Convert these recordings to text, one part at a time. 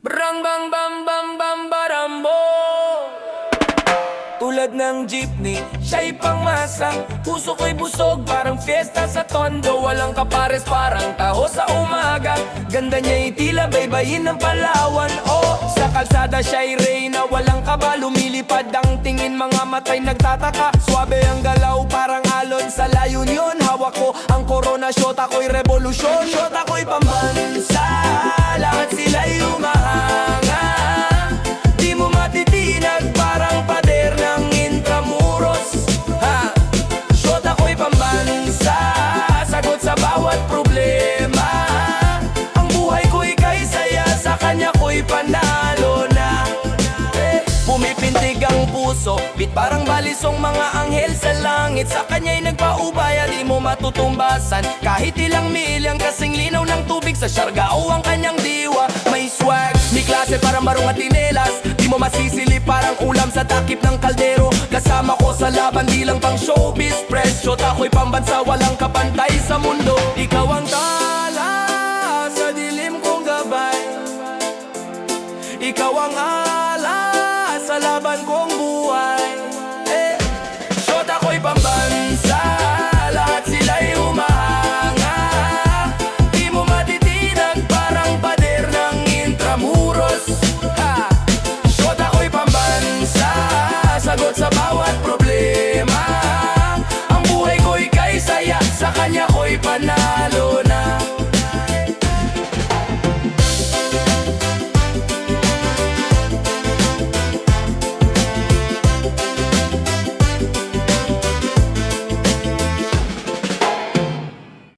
Brang bang bam bam bam barambo. Tulad ng jeepney, siya'y pangmasang puso ko'y busog, parang fiesta sa tondo. Walang kapares, parang taho sa umaga. Ganda niya'y tila baybayin ng Palawan. Oh, sa kalsada siya'y reyna, walang kaba. Lumilipad ang tingin, mga matay nagtataka. Swabe ang galaw, parang alon sa layon yun. Hawak ko ang corona, shot ako'y revolusyon. Shot ako'y pambansa, lahat sila'y humahanga. Di mo matitinag, parang pader ng Intramuros. Ha, shot ako'y pambansa, sagot sa bawat problema. Ang buhay ko'y kay saya, sa kanya ko'y panalo na. Pumipintig ang puso, bit parang balisong mga anghel sa langit. Sa kanya'y nagpaubaya, di mo matutumbasan. Kahit ilang milyang kasing linaw ng tubig sa Siargao ang kanyang diwa. May swag, may klase parang marong at tinelas. Di mo masisili parang ulam sa takip ng kaldero. Kasama ko sa laban, di lang pang showbiz press. Shot ako'y pambansa, walang kapantay sa mundo. Ikaw ang tala sa dilim kong gabay. Ikaw ang ala sa laban kong buhay. Shot ako'y pambansa, lahat sila'y humahanga. Di mo matitinag, parang pader ng Intramuros. Ha! Shot ako'y pambansa, sagot sa bawat problema. Ang buhay ko'y kay saya, sa kanya ko'y panalo na.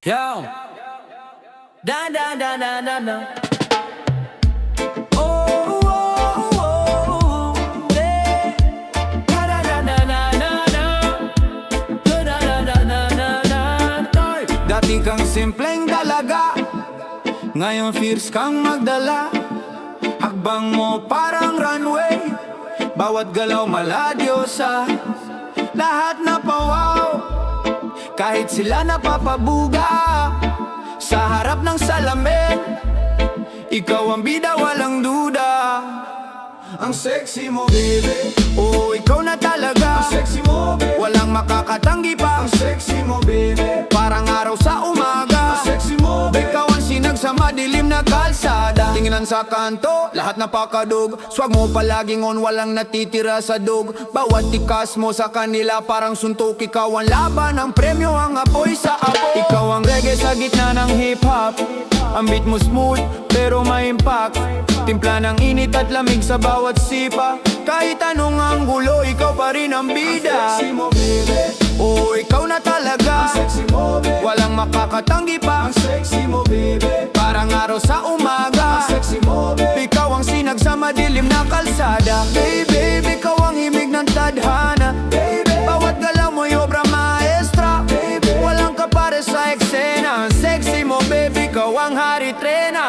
Yo, da da da da da da. Oh, oh, oh, yeah. Da da da da da da da. Da da da da da da da. Dati kang simpleng dalaga, ngayon fierce kang magdala. Hakbang mo parang runway, bawat galaw maladyosa. Lahat na pawaw, kahit sila napapabuga. Sa harap ng salamin, ikaw ang bida, walang duda. Ang sexy mo, baby. Oo, ikaw na talaga. Ang sexy mo, baby. Walang makakatanggi pa. Ang sexy mo, baby. Parang araw sa umaga. Ang sexy mo, baby. Ikaw ang sinag sa madilim na kalsada. Tingnan sa kanto, lahat napakadug. Swag mo palaging on, walang natitira sa dug. Bawat tikas mo sa kanila parang suntok. Ikaw ang laban, ang premyo, ang apoy sa apoy. Ikaw ang reggae sa gitna ng hip-hop. Ang beat mo smooth, pero may impact. Timpla ng init at lamig sa bawat sipa. Kahit anong anggulo, ikaw pa rin ang bida. Ang sexy mo, baby. Oo, ikaw na talaga. Ang sexy mo, baby. Walang makakatanggi pa. Ang sexy mo, baby. Parang araw sa umaga. Ang sexy mo, baby. Ikaw ang sinag sa madilim na kalsada. Baby, ikaw ang himig ng tadhana. Baby, bawat galaw mo'y obra maestra. Baby, walang kapare sa eksena. Ang sexy mo, baby, ikaw ang hari trena.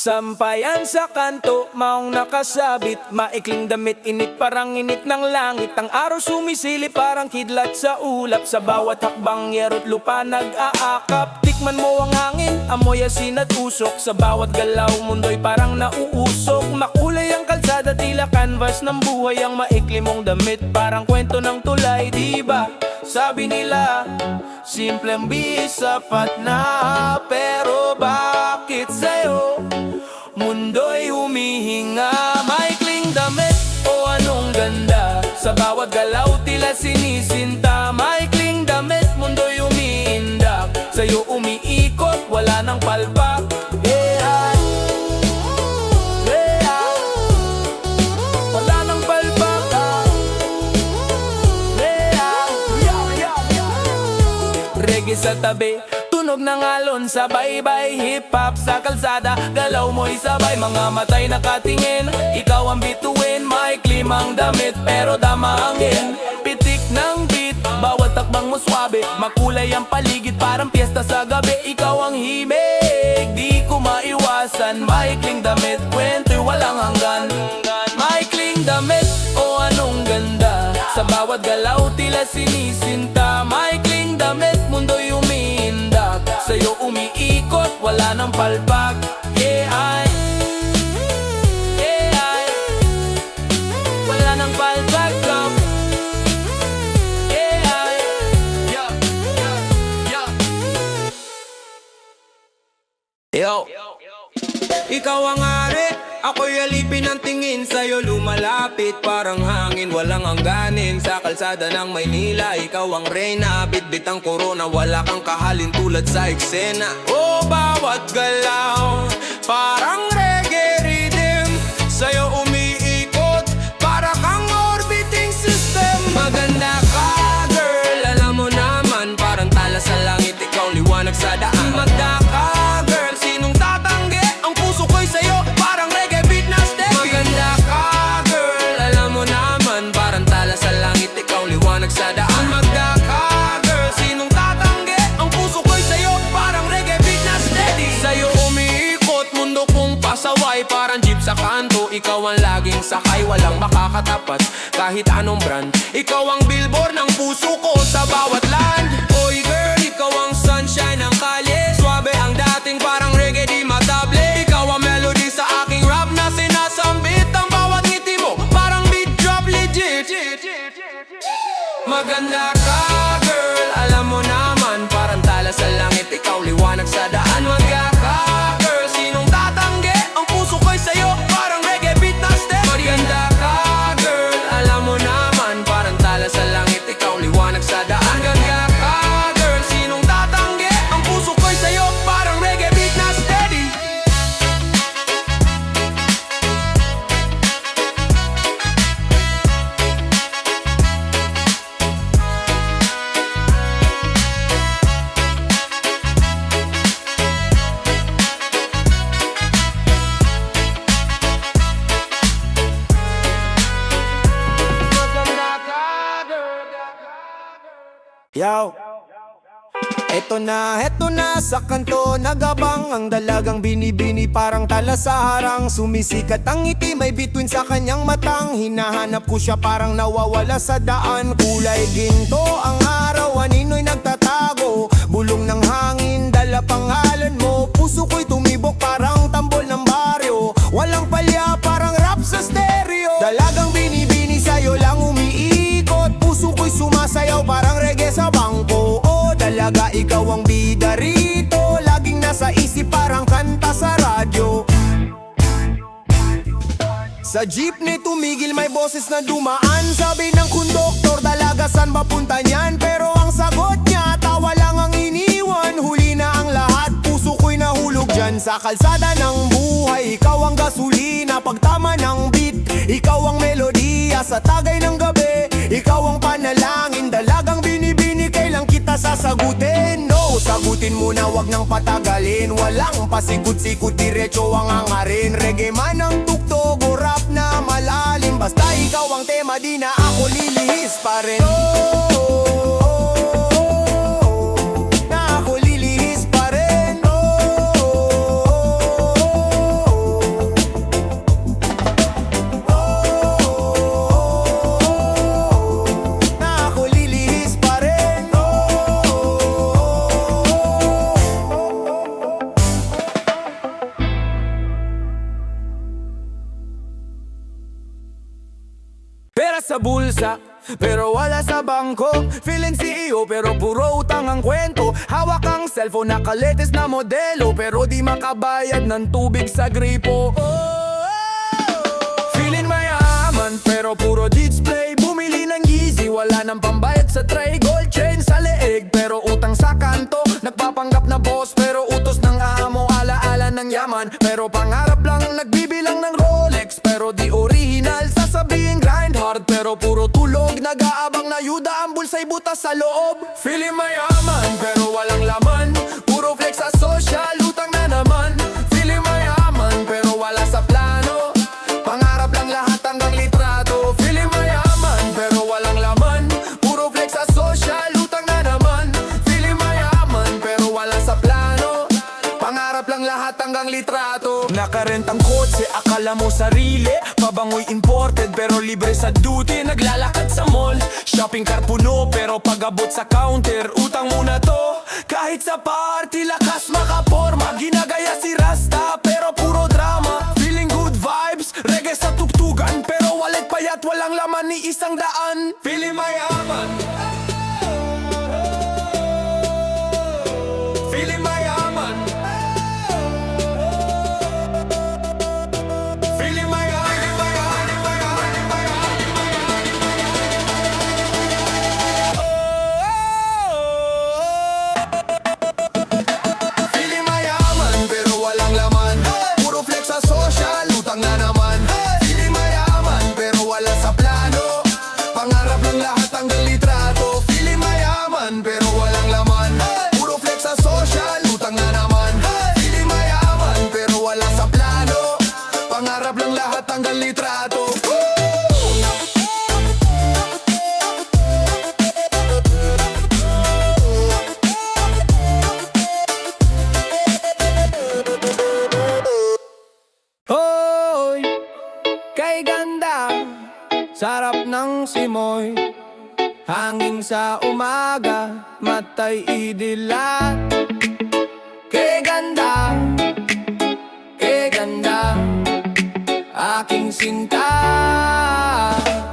Sampayan sa kanto, maong nakasabit. Maikling damit, init parang init ng langit. Ang araw sumisili parang kidlat sa ulap. Sa bawat hakbang, yero't lupa nag-aakap. Tikman mo ang hangin, amoy asin at usok. Sa bawat galaw, mundo'y parang nauusok. Makulay ang kalsada, tila canvas ng buhay. Ang maikli mong damit, parang kwento ng tulay, diba? Sabi nila, simpleng bihis sapat na. Pero bakit sa'yo mundo'y humihinga? Maikling damit o anong ganda, sa bawat galaw tila sinisinta. Maikling damit, mundo'y umiindak. Sa'yo umiikot, wala nang palpak. Yeah, yeah. Wala nang palpak. Yeah. Reggae sa tabi, tunog ng alon sa baybay. Hip-hop sa kalsada, galaw mo'y sabay, mga matay nakatingin. Ikaw ang bituin, maikli mang damit pero damangin. Pitik ng beat, bawat takbang mo swabe, makulay ang paligid parang piyesta sa gabi. Ikaw ang himig, di ko maiwasan, maikling damit, kwento'y walang hanggan. Maikling damit, o anong ganda, sa bawat galaw tila sinisinta. Maikling damit, mundo'y umiindak, sa'yo umiikot, wala nang palpak. Wala nang palpak, come. Yo. Ikaw ang ari, ako'y alipin ng tingin, sa'yo lumalapit parang hangin, walang hangganin. Sa kalsada ng Maynila, ikaw ang reyna, bitbit ang korona, wala kang kahalin tulad sa eksena. Oh, bawat galaw, parang reggae rhythm, sa'yo umiikot, para kang orbiting system. Maganda ka, girl, alam mo naman, parang tala sa langit, ikaw liwanag sa daan. Maganda ka, girl, sinong tatanggi? Ang puso ko'y sa'yo, parang reggae beat na steady. Maganda ka, girl, alam mo naman, parang tala sa langit, ikaw liwanag sa daan. Maganda ka, girl, sinong tatanggi? Ang puso ko'y sa'yo, parang reggae beat na steady. Sa'yo umiikot, mundo kong pasaway, parang jeep sa kanto. Ikaw ang laging sakay, walang makakatapat, kahit anong brand. Ikaw ang billboard ng puso ko sa bawat land. Oy girl, ikaw ang sunshine ng kalye, swabe ang dating parang reggae di matable. Ikaw ang melody sa aking rap na sinasambit, ang bawat ngiti mo parang beat drop legit. Maganda ka, girl, alam mo naman, parang tala sa langit, ikaw liwanag sa daan. Maganda ka, girl, sinong tatanggi? Ang puso ko'y sa'yo, parang reggae beat na step. Maganda ka, girl, alam mo naman, parang tala sa langit, ikaw liwanag sa daan. Maganda ka, girl, sinong tatanggi? Ang puso ko'y sa'yo, parang reggae beat na steady. Yo. Eto na sa kanto, nagabang ang dalagang binibini, parang tala sa harang. Sumisikat ang ngiti, may bituin sa kanyang matang. Hinahanap ko siya, parang nawawala sa daan. Kulay ginto ang araw, anino'y nagtatago. Bulong ng hangin, dala pangalan mo. Puso ko'y tumibok, parang tambol ng baryo. Walang palya, parang rap sa stereo. Dalagang binibini, sa'yo lang umiikot. Puso ko'y sumasayaw, parang reggae sa bangko. Dalaga, ikaw ang bida rito, laging nasa isip parang kanta sa radyo. Sa jeepney tumigil, may boses na dumaan. Sabi ng konduktor, dalaga saan ba punta niyan? Pero ang sagot niya, tawa lang ang iniwan. Huli na ang lahat, puso ko'y nahulog dyan. Sa kalsada ng buhay, ikaw ang gasolina. Pagtama ng beat, ikaw ang melodiya. Sa tagay ng gabi, ikaw ang panalangin. Dalagang binibini, kailang kita sasagutin. No, sagutin mo na, wag nang patagalin. Walang pasikot-sikot, diretso ang hangarin. Reggae man ang tugtog o rap na malalim, basta ikaw ang tema, di na ako lilihis pa rin. Na ako lilihis pa rin. Na ako lilihis pa rin. Pera sa bulsa, pero wala sa bangko. Feeling CEO, pero puro utang ang kwento. Hawak ang cellphone, nakaletes na modelo, pero di makabayad ng tubig sa gripo. Feeling mayaman, pero puro display. Bumili ng Yeezy, wala nang pambayad sa tray. Gold chain sa leeg, pero utang sa kanto. Nagpapanggap na boss, pero utos ng amo. Alaala ng yaman, pero pangarap lang. Nagbibilang ng Rolex, pero di original. Sasabihin grind hard, pero puro tulog. Nag-aabang na yuda, ang bulsa'y butas sa loob. Feeling mayaman, pero walang laman. Puro flex sa social, utang na naman. hanggang litrato. Nakarentang kotse, akala mo sarili, pabangoy imported pero libre sa duty. Naglalakad sa mall, shopping cart puno, pero pag-abot sa counter, utang muna to. Kahit sa party, lakas makaporma, ginagaya si Rasta pero puro drama. Feeling good vibes, reggae sa tuktugan, pero wallet payat, walang laman ni 100. Feeling mayaman, feeling mayaman, feeling mayaman, feeling mayaman, pero walang laman. Puro flex sa social, utang na naman. Feeling mayaman, pero wala sa plano. Pangarap ng lahat hanggang litrato. Feeling mayaman, pero walang laman. Puro flex sa social, utang na naman. Feeling mayaman, pero wala sa plano. Pangarap ng lahat hanggang litrato. Hoy, kay ganda, sarap ng simoy. Hangin sa umaga, matay idilat. Kay ganda, aking sinta.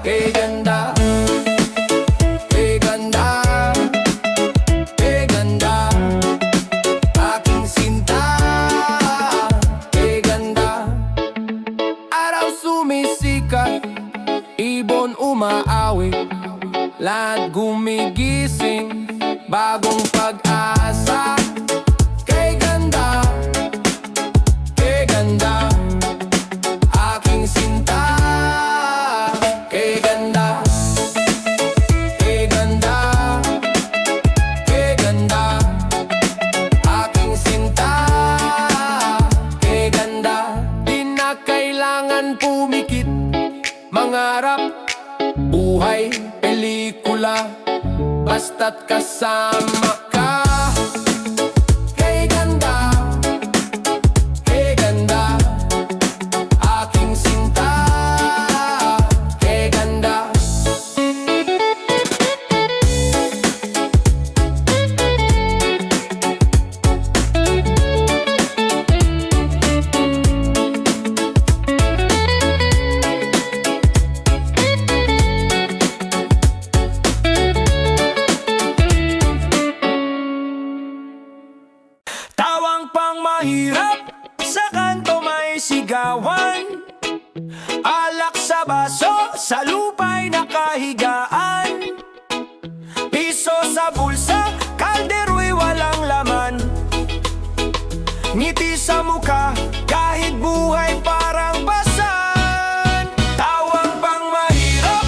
Kay ganda, kay ganda, kay ganda, aking sinta. Kay ganda, araw sumisikat, ibon umaawit, lahat gumigising, bagong pag-asa. Kay ganda, aking sinta. Kay ganda, kay ganda, kay ganda, aking sinta. Kay ganda, di na kailangan pumikit, mangarap, buhay, pelikula, basta't kasama ka. Kay ganda, aking sinta. Kay ganda. Tawang pang mahirap, sa kanto may sigawan. Alak sa baso, sa lupa'y nakahigaan. Piso sa bulsa, kaldero'y walang laman. Ngiti sa muka, kahit buhay parang basan. Tawang pang mahirap,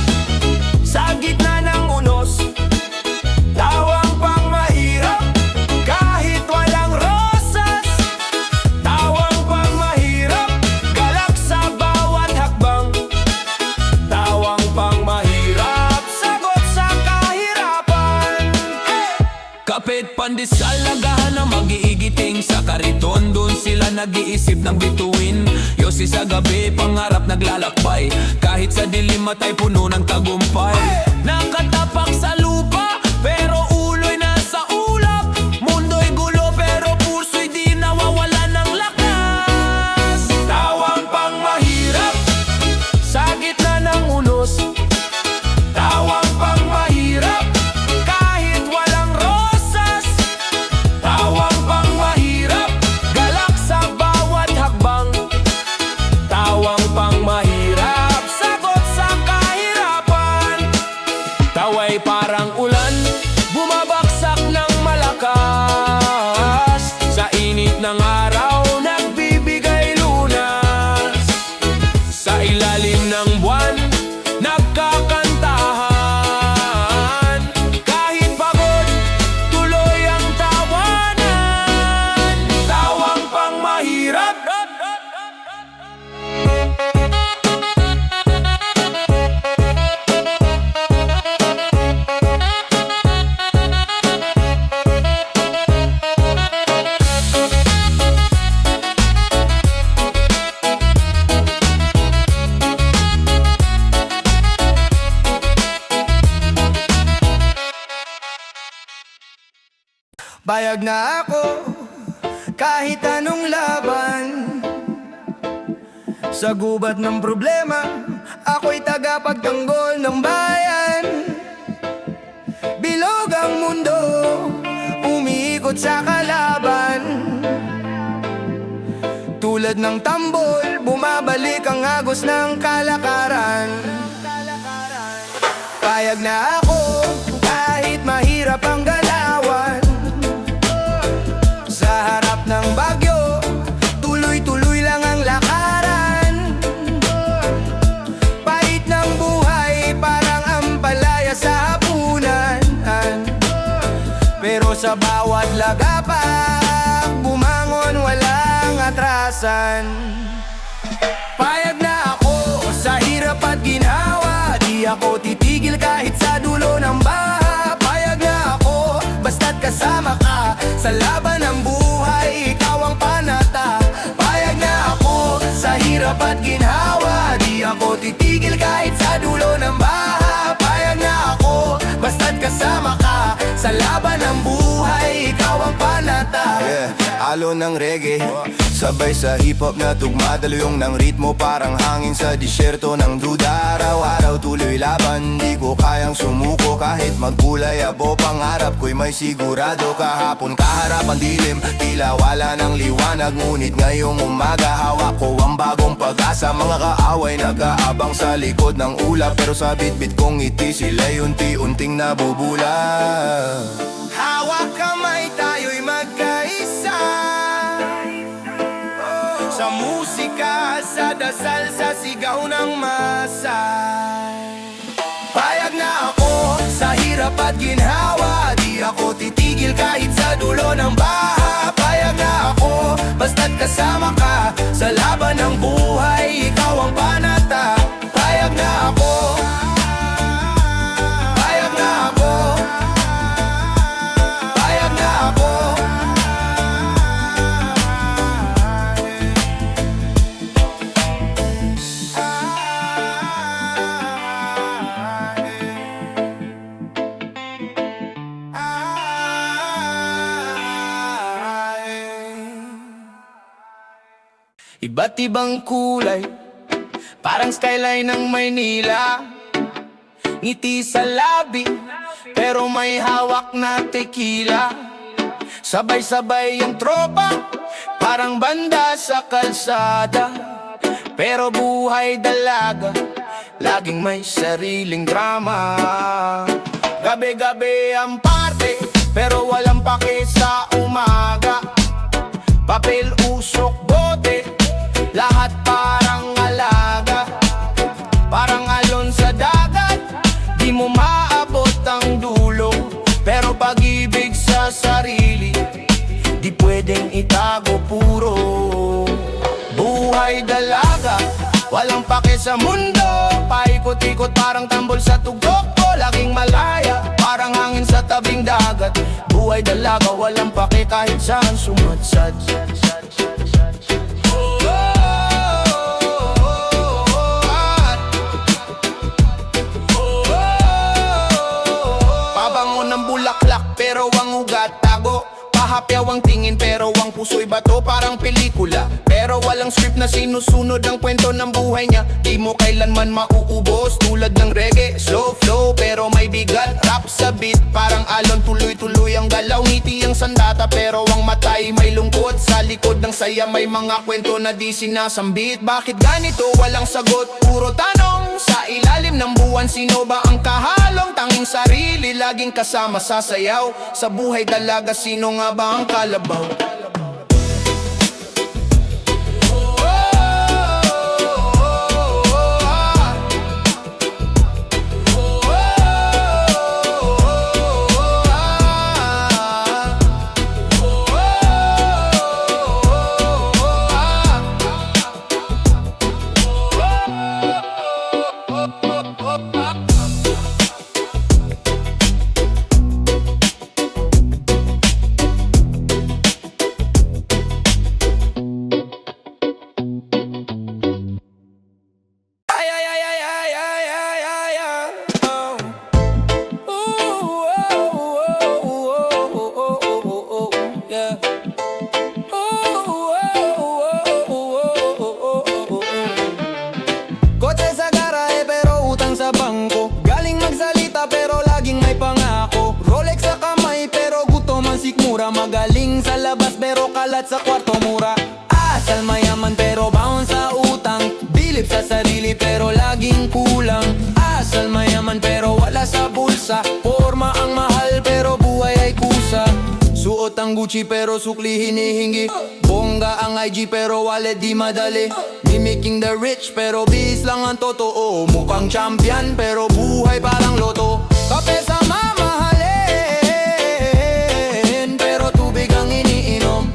sa gitna ng unos. Tawang pang mahirap, kahit walang rosas. Tawang pang mahirap, galak sa bawat hakbang. Tawang pang mahirap, sagot sa kahirapan. Kapit pandesal, lagahan ng mag-iigiting. Sa kariton, doon sila nag-iisip ng bituin. Yosi sa gabi, pangarap naglalakbay. Kahit sa dilim matay puno ng tagumpay. Nakatapak sa lupa, pero ulo'y nasa ulap. Mundo'y gulo, pero puso'y di nawawala ng lakas. Tawang pang mahirap, sa gitna ng unos. Tawang pang mahirap, kahit walang rosas. Tawang pang mahirap, galak sa bawat hakbang. Tawang pang mahirap, sagot sa kahirapan. Tawa'y parang Payag na ako kahit anong laban. Sa gubat ng problema, ako'y tagapagtanggol ng bayan. Bilog ang mundo, umiikot sa kalaban. Tulad ng tambol, bumabalik ang agos ng kalakaran. Payag na ako kahit mahirap ang galawan. Sa harap ng bagyo, tuloy-tuloy lang ang lakaran. Pait ng buhay parang ampalaya sa hapunan. Pero sa bawat lagapak, bumangon walang atrasan. Payag na ako sa hirap at ginhawa, di ako titigil kahit sa dulo ng baha. Payag na ako basta't kasama ka sa laban ng buhay, ikaw ang panata. Payag na ako sa hirap at ginhawa, di ako titigil kahit sa dulo ng baha. Payag na ako basta't kasama ka sa laban ng buhay, ikaw ang panata. Alon ng reggae, sabay sa hip-hop na tugma, daluyong ng ritmo parang hangin sa disyerto ng duda. Araw-araw tuloy laban, di ko kayang sumuko kahit magkulay abo. Pangarap ko'y may sigurado, kahapon kaharap ang dilim, tila wala ng liwanag. Ngunit ngayong umaga hawak ko ang bagong pag-asa. Mga kaaway nag-aabang sa likod ng ulap, pero sa bitbit kong ngiti sila'y unti-unting nabubula. Hawak kamay tayo'y magkaisa, sa musika, sa dasal, sa sigaw ng masa. Payag na ako sa hirap at ginhawa, di ako titigil kahit sa dulo ng baha. Payag na ako basta't kasama ka sa laban ng buhay, ikaw ang panata. Payag na ako, payag na ako, payag na ako. Iba't ibang kulay, parang skyline ng Maynila. Ngiti sa labi, pero may hawak na tequila. Sabay-sabay yung tropa, parang banda sa kalsada. Pero buhay dalaga, laging may sariling drama. Gabi-gabi ang parte, pero walang pake sa umaga. Papel, usok, bote, lahat parang alaga. Parang alon sa dagat, di mo maabot ang dulo. Pero pag-ibig sa sarili, di pwedeng itago puro. Buhay dalaga, walang pake sa mundo. Paikot-ikot parang tambol sa tugok ko. Laging malaya, parang hangin sa tabing dagat. Buhay dalaga, walang pake kahit saan sumadsad. Pabango ng bulaklak pero ang ugat tago. Pahapyaw ang tingin pero ang puso'y bato. Parang pelikula pero walang script na sinusunod ang kwento ng buhay niya. Di mo kailanman mauubos tulad ng reggae. Slow flow pero may bigat, rap sa beat. Parang alon, tuloy-tuloy ang galaw. Ngiti ang sandata pero ang matay may lungkot. Sa likod ng saya may mga kwento na di sinasambit. Bakit ganito? Walang sagot, puro tanong. Sa ilalim ng buwan, sino ba ang kahalong? Tanging sarili, laging kasama sa sayaw. Sa buhay dalaga, sino nga ba ang kalabaw? magaling sa labas pero kalat sa kwarto mura. Asal mayaman pero baon sa utang, bilib sa sarili pero laging kulang. Asal mayaman pero wala sa bulsa, forma ang mahal pero buhay ay kusa. Suot ang Gucci pero sukli hinihingi, bongga ang IG pero wallet di madali. Mimicking the rich pero bis lang ang totoo, mukhang champion pero buhay parang loto. Kape sa mamahalin pero tubig ang iniinom.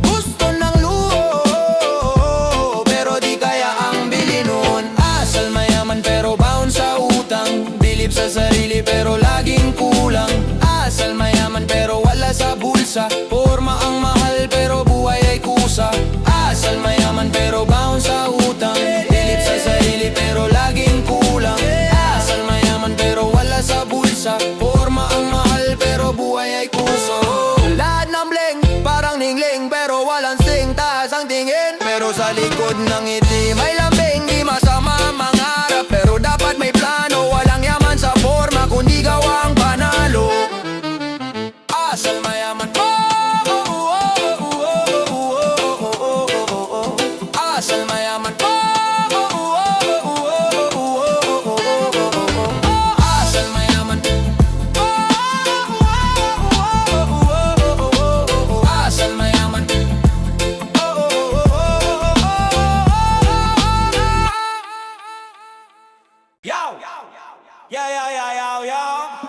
Gusto ng luho pero di kaya ang bili nun. Asal mayaman pero baon sa utang, bilib sa sarili pero laging kulang. Asal mayaman pero wala sa bulsa, forma ang mahal pero buhay ay kusa. Asal mayaman pero baon sa utang, bilib sa sarili pero laging kulang. Asal mayaman pero wala sa bulsa, forma ang mahal pero buhay ay kusa. Lahat ng bling parang ningling pero walang sing, taas ang tingin pero sa likod ng ngiti may lambing. Di masama mangarap pero dapat may plano, walang yaman sa forma kundi gawang panalo. Asal mayaman, asal mayaman, asal mayaman, asal mayaman. Yow, yeah, yeah, yeah, yeah, yeah.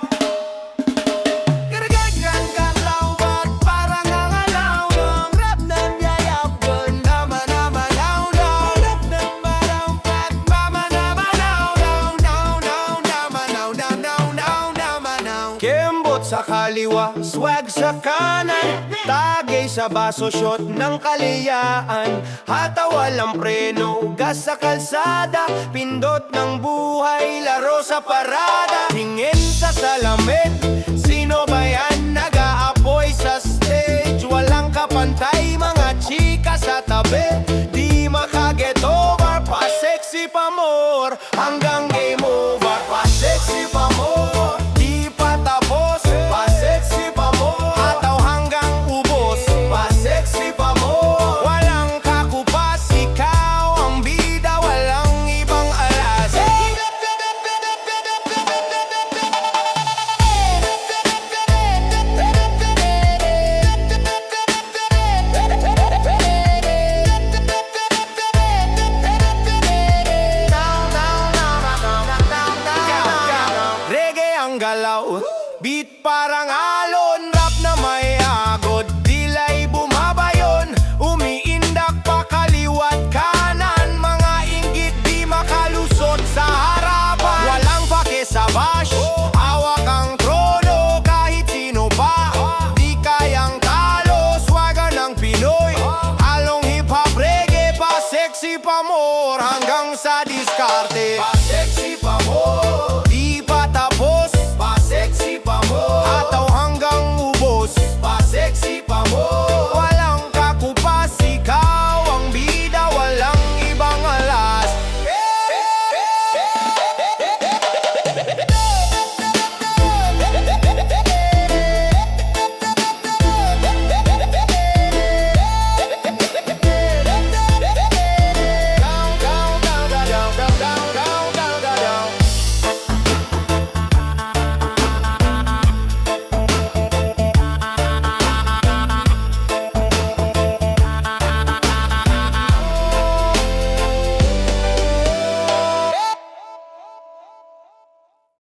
Kembot sa kaliwa, swag sa kanan, tagay sa baso, shot ng kaliyaan. Hataw walang preno, gas sa kalsada, pindot ng buhay, laro sa parada. Tingin sa salamin, sino ba yan? Nag-aapoy sa stage, walang kapantay, mga chika sa tabi. Di makaget over, pa-sexy pa more, hanggang game over, pa-sexy pa more. Di pa tapos, pa-sexy pa more, hataw hanggang ubos, pa-sexy pa more. Walang kakupas, ikaw ang bida, walang ibang alas. Reggae ang galaw, beat parang alon, rap na may agod, dilay bumabayon, umiindak pa kaliwat kanan, mga inggit di makalusot sa harapan. Walang pake sa bash, hawak ang trono, kahit sino pa di kayang talo. Swaga ng Pinoy, halong hip-hop reggae, pa sexy pa more, hanggang sa diskarte, pa sexy pa more.